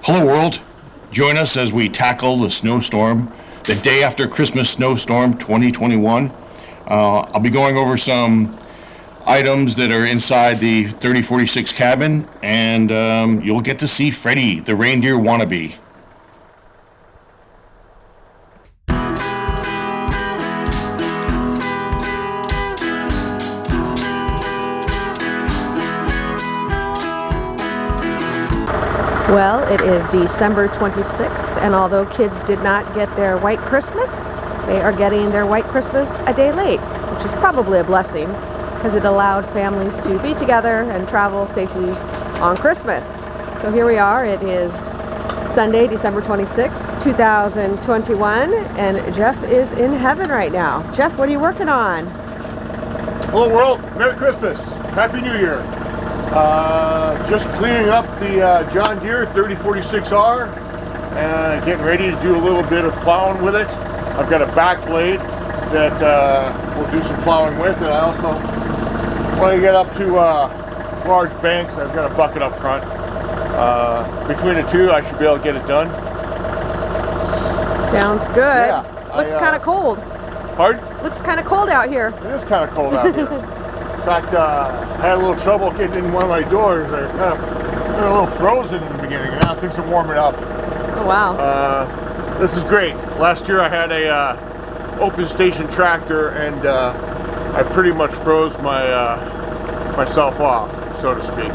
Hello world, join us as we tackle the snowstorm, the day after Christmas snowstorm 2021. I'll be going over some items that are inside the 3046 cabin, and you'll get to see Freddy, the reindeer wannabe. Well, it is December 26th, and although kids did not get their white Christmas, they are getting their white Christmas a day late, which is probably a blessing because it allowed families to be together and travel safely on Christmas. So here we are. It is Sunday, December 26th, 2021, and Jeff is in heaven right now. Jeff, what are you working on? Hello world, Merry Christmas, Happy New Year. Just cleaning up the John Deere 3046R and getting ready to do a little bit of plowing with it. I've got a back blade that we'll do some plowing with, and I also want to get up to large banks. I've got a bucket up front. Between the two, I should be able to get it done. Sounds good. Yeah, Looks kind of cold. Pardon? Looks kind of cold out here. It is kind of cold out here. In fact, I had a little trouble getting in one of my doors. They're kind of a little frozen in the beginning, and now things are warming up. Oh, wow. This is great. Last year I had a open station tractor, and I pretty much froze myself off, so to speak.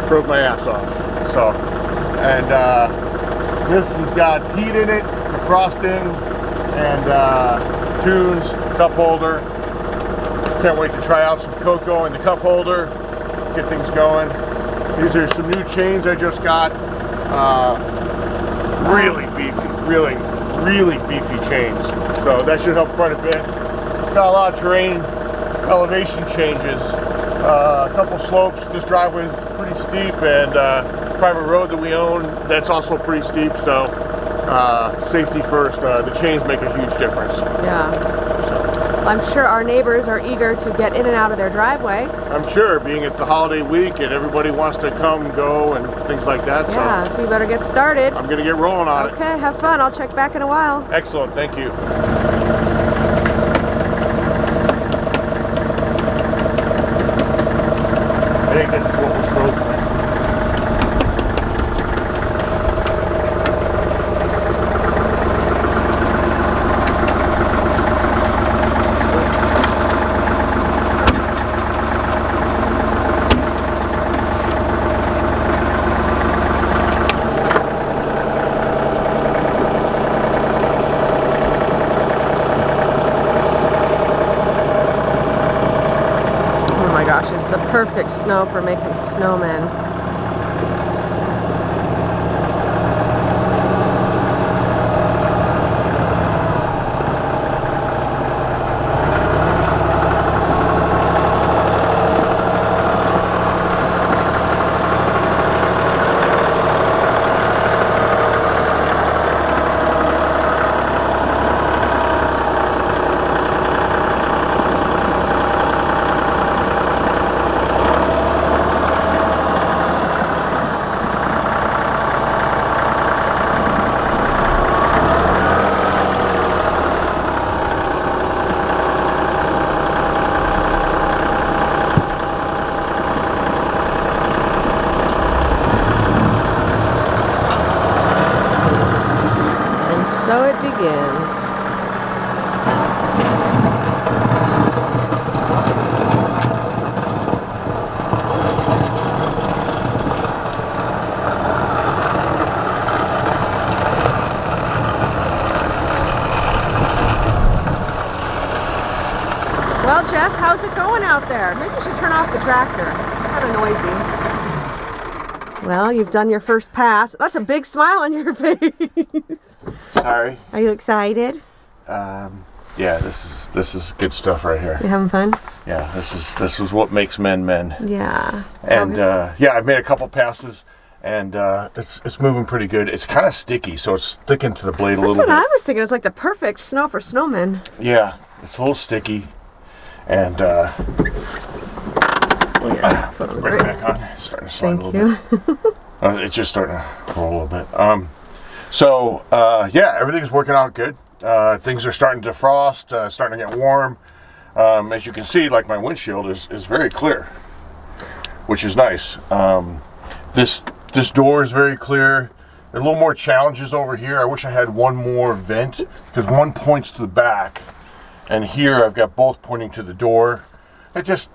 Froze my ass off. So, and this has got heat in it, defrosting, and tunes, cup holder. Can't wait to try out some cocoa in the cup holder, get things going. These are some new chains I just got. Really beefy, really beefy chains. So that should help quite a bit. Got a lot of terrain, elevation changes, a couple slopes. This driveway is pretty steep, and private road that we own, that's also pretty steep. So safety first. The chains make a huge difference. Yeah. I'm sure our neighbors are eager to get in and out of their driveway. I'm sure, being it's the holiday week and everybody wants to come, go, and things like that. Yeah, so you better get started. I'm going to get rolling on it. Okay, have fun. I'll check back in a while. Excellent, thank you. I think this is what was frozen. The perfect snow for making snowmen. So it begins. Well, Jeff, how's it going out there? Maybe you should turn off the tractor. It's kind of noisy. Well, you've done your first pass. That's a big smile on your face. Sorry. Are you excited? Yeah, this is good stuff right here. You having fun? Yeah, this is what makes men men. Yeah. And yeah, I've made a couple passes, and it's moving pretty good. It's kind of sticky, so it's sticking to the blade a little bit. That's what I was thinking. It's like the perfect snow for snowmen. Yeah, it's a little sticky, and yeah, bring it back on. It's starting to slide a little bit. It's just starting to roll a little bit. Yeah, everything's working out good. Things are starting to defrost, starting to get warm. As you can see, like my windshield is very clear, which is nice. This door is very clear. There are a little more challenges over here. I wish I had one more vent, because one points to the back, and here I've got both pointing to the door. It's just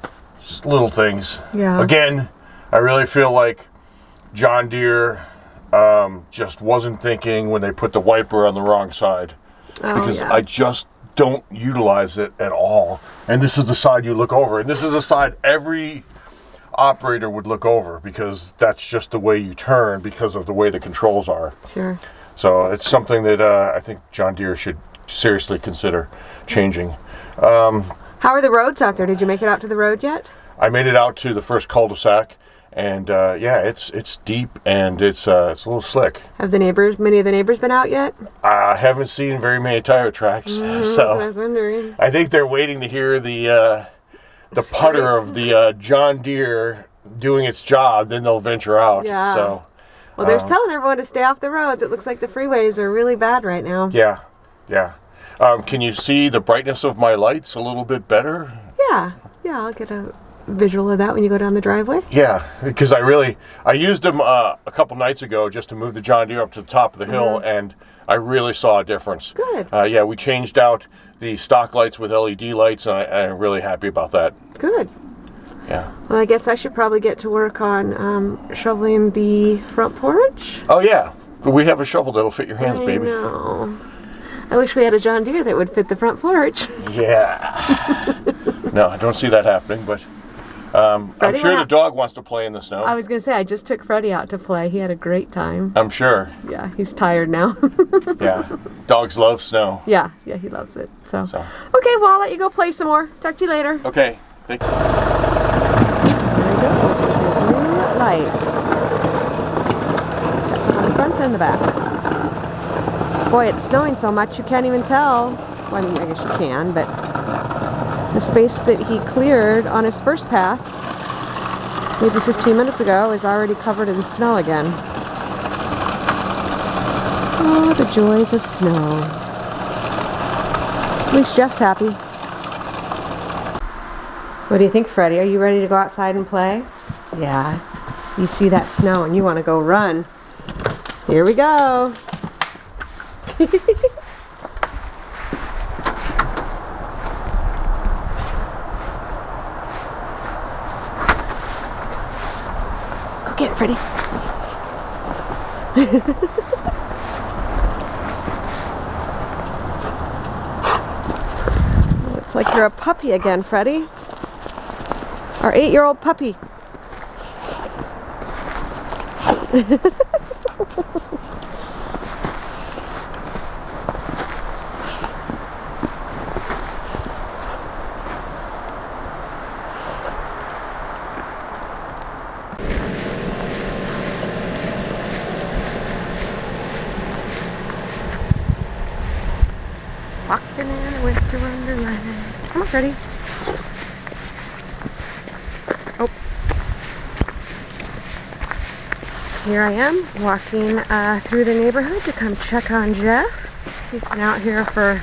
little things. Yeah. Again, I really feel like John Deere just wasn't thinking when they put the wiper on the wrong side, because I just don't utilize it at all. And this is the side you look over, and this is the side every operator would look over, because that's just the way you turn because of the way the controls are. Sure. So it's something that I think John Deere should seriously consider changing. How are the roads out there? Did you make it out to the road yet? I made it out to the first cul-de-sac, and yeah, it's deep and it's a little slick. Have many of the neighbors been out yet? I haven't seen very many tire tracks, so That's what I was wondering. I think they're waiting to hear the putter of the John Deere doing its job, then they'll venture out. Yeah. So, well, they're telling everyone to stay off the roads. It looks like the freeways are really bad right now. Yeah, yeah. Can you see the brightness of my lights a little bit better? Yeah, I'll get a visual of that when you go down the driveway. Yeah, because I used them a couple nights ago just to move the John Deere up to the top of the hill, and I really saw a difference. Good. Yeah, we changed out the stock lights with LED lights, and I'm really happy about that. Good. Yeah. Well, I guess I should probably get to work on shoveling the front porch. Oh yeah, we have a shovel that'll fit your hands, baby. I know. I wish we had a John Deere that would fit the front porch. Yeah. No, I don't see that happening, but I'm sure the dog wants to play in the snow. I was going to say, I just took Freddy out to play. He had a great time. I'm sure. Yeah, he's tired now. Yeah. Dogs love snow. Yeah, he loves it. So. Okay, well, I'll let you go play some more. Talk to you later. Okay. Thank you. There we go. There's new lights. It's got some on the front and the back. Boy, it's snowing so much you can't even tell. Well, I mean, I guess you can, but the space that he cleared on his first pass, maybe 15 minutes ago, is already covered in snow again. Oh, the joys of snow. At least Jeff's happy. What do you think, Freddy? Are you ready to go outside and play? Yeah. You see that snow and you want to go run. Here we go. Go get it, Freddy. Looks like you're a puppy again, Freddy. Our 8-year-old puppy. Walking in a winter wonderland. Come on, Freddy. Oh. Here I am, walking through the neighborhood to come check on Jeff. He's been out here for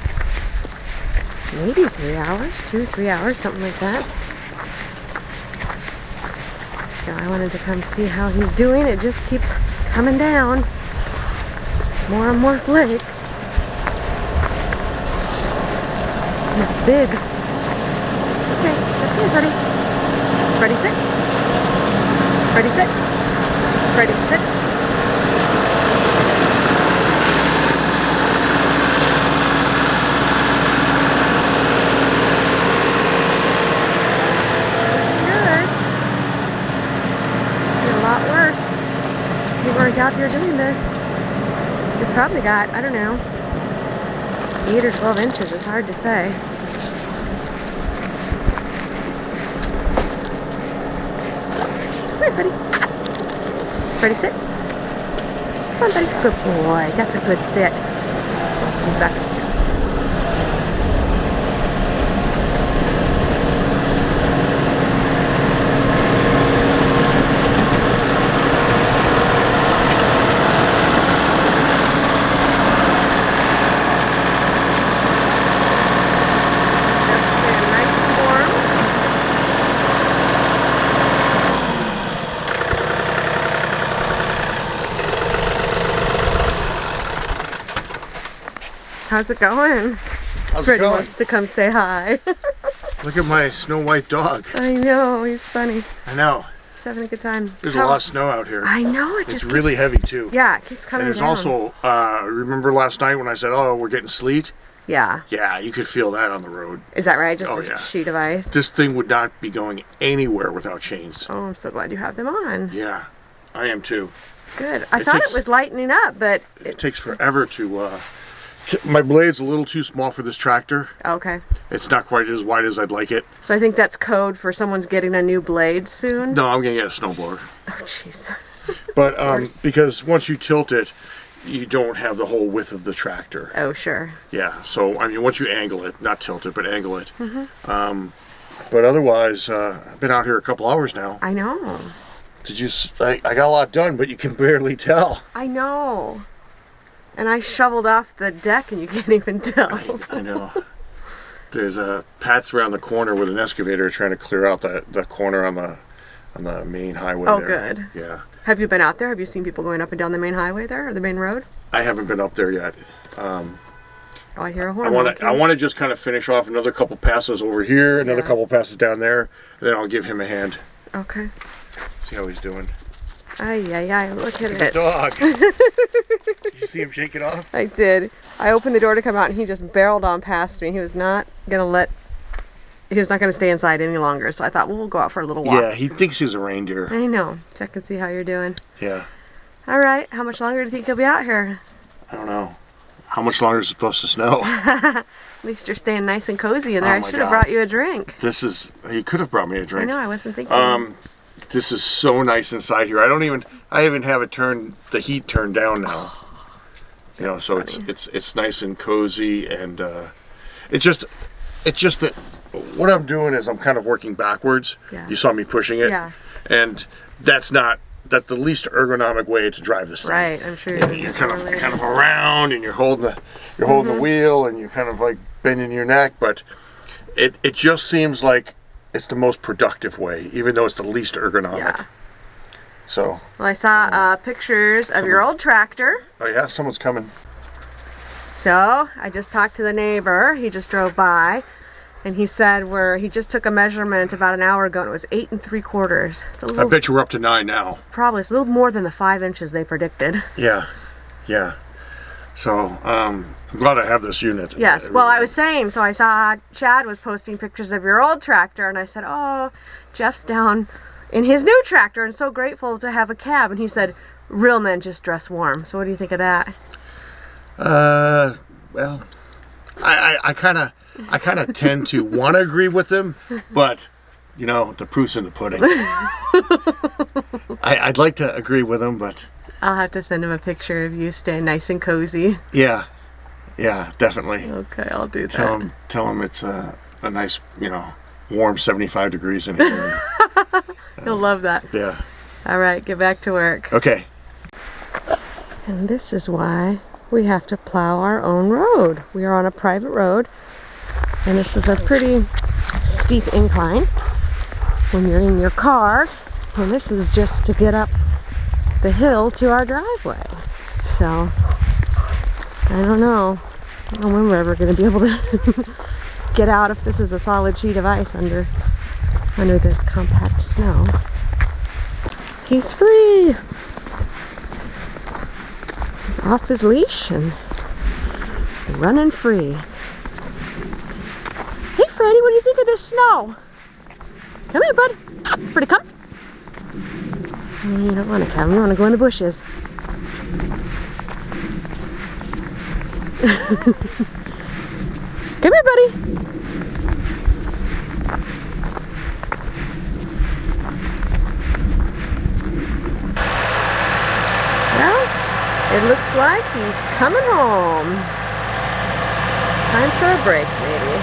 maybe 3 hours, 2-3 hours, something like that. So I wanted to come see how he's doing. It just keeps coming down. More and more flakes. They're big. Okay, Freddy. Freddy, sit. Freddy, sit. Freddy, sit. Good. You're a lot worse. If you weren't out here doing this, you probably got, I don't know, 8 or 12 inches. It's hard to say. Come here, Freddy. Freddy, sit. Come on, buddy. Good boy. That's a good sit. He's back. How's it going? How's Freddy it going? wants to come say hi. Look at my snow white dog. I know, he's funny. I know. He's having a good time. There's a lot of snow out here. I know, It's really heavy too. Yeah, it keeps coming And there's down. also, remember last night when I said, oh, we're getting sleet? Yeah. Yeah, you could feel that on the road. Is that right? Just Oh, a yeah. sheet of ice? This thing would not be going anywhere without chains. Oh, I'm so glad you have them on. Yeah, I am too. Good. I It thought takes- it was lightening up, but It takes forever to, my blade's a little too small for this tractor. Okay. It's not quite as wide as I'd like it. So I think that's code for someone's getting a new blade soon. No, I'm gonna get a snowblower. Oh, jeez. But, course. because once you tilt it, you don't have the whole width of the tractor. Oh, sure. Yeah, so I mean, once you angle it, not tilt it, but angle it. But otherwise, I've been out here a couple hours now. I know. I got a lot done, but you can barely tell. I know. And I shoveled off the deck and you can't even tell. I know. There's Pat's around the corner with an excavator trying to clear out the corner on the main highway. Oh, there. good. Yeah. Have you been out there? Have you seen people going up and down the main highway there, or the main road? I haven't been up there yet. Oh, I hear a horn. I want honking. to just kind of finish off another couple passes over here, another Yeah. couple passes down there, and then I'll give him a hand. Okay. See how he's doing. Ay, ay, ay, look at it. Dog. Did you see him shake it off? I did. I opened the door to come out and he just barreled on past me. He was not going to stay inside any longer. So I thought, well, we'll go out for a little walk. Yeah, he thinks he's a reindeer. I know. Check and see how you're doing. Yeah. All right. How much longer do you think you'll be out here? I don't know. How much longer is it supposed to snow? At least you're staying nice and cozy in there. Oh I my should have God. brought you a drink. You could have brought me a I drink. know. I wasn't thinking. This is so nice inside here. I even have it the heat turned down now. You know, so funny. it's nice and cozy, and it's just that what I'm doing is I'm kind of working backwards. Yeah. You saw me pushing it. Yeah. And that's the least ergonomic way to drive this thing. Right. I'm sure You're kind of around, and you're holding the wheel, and you're kind of like bending your neck, but it just seems like it's the most productive way, even though it's the least ergonomic. Yeah. So, Well, I saw pictures of your old tractor. oh yeah, someone's coming. So I just talked to the neighbor. He just drove by, and he said he just took a measurement about an hour ago, and it was 8 3/4. It's a I little, bet you're up to 9 now. probably it's a little more than the 5 inches they predicted. Yeah. So, I'm glad I have this unit. Yes. Well, I was saying, so I saw Chad was posting pictures of your old tractor, and I said, "Oh, Jeff's down in his new tractor, and so grateful to have a cab." And he said, "Real men just dress warm." So what do you think of that? Well, I kind of tend to want to agree with them, but you know, the proof's in the pudding. I'd like to agree with them, but I'll have to send him a picture of you staying nice and cozy. yeah, definitely. Okay, I'll do that. Tell him it's a nice, warm 75 degrees in here. He'll love that. Yeah. All right, get back to work. Okay. And this is why we have to plow our own road. We are on a private road, and this is a pretty steep incline when you're in your car, and this is just to get up the hill to our driveway. So I don't know when we're ever going to be able to get out if this is a solid sheet of ice under this compact snow. He's free. He's off his leash and running free. Hey Freddy, what do you think of this snow? Come here, bud. Freddy, come. You don't want to come. You want to go in the bushes. Come here, buddy. Well, it looks like he's coming home. Time for a break, maybe.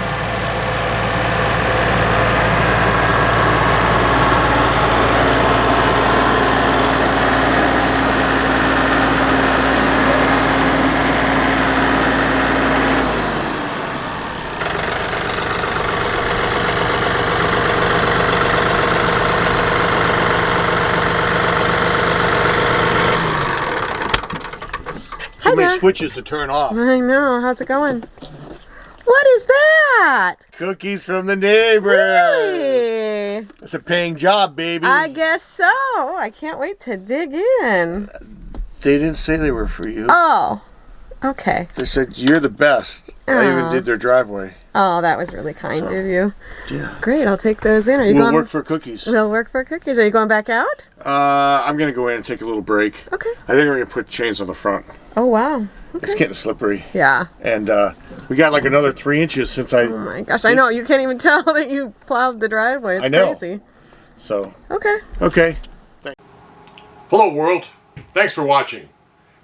too many there. switches to turn off. I know. How's it going? What is that? Cookies from the neighbors. Really? It's a paying job, baby. I guess so. I can't wait to dig in. They didn't say they were for you. Oh, okay. They said you're the best. I even Oh. did their driveway. Oh, that was really kind of you. Yeah. Great, I'll take those in. Are you We'll going? work for cookies. They'll work for cookies. Are you going back out? I'm gonna go in and take a little break. Okay. I think we're gonna put chains on the front. Oh, wow. It's getting slippery. Yeah. And we got like another 3 inches since Oh my gosh, I know. You can't even tell that you plowed the driveway. It's I know. crazy. So. Okay. Okay. Hello world. Thanks for watching.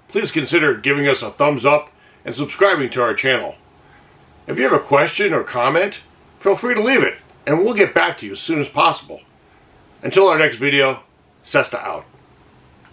Please consider giving us a thumbs up and subscribing to our channel. If you have a question or comment, feel free to leave it and we'll get back to you as soon as possible. Until our next video, Sesta out.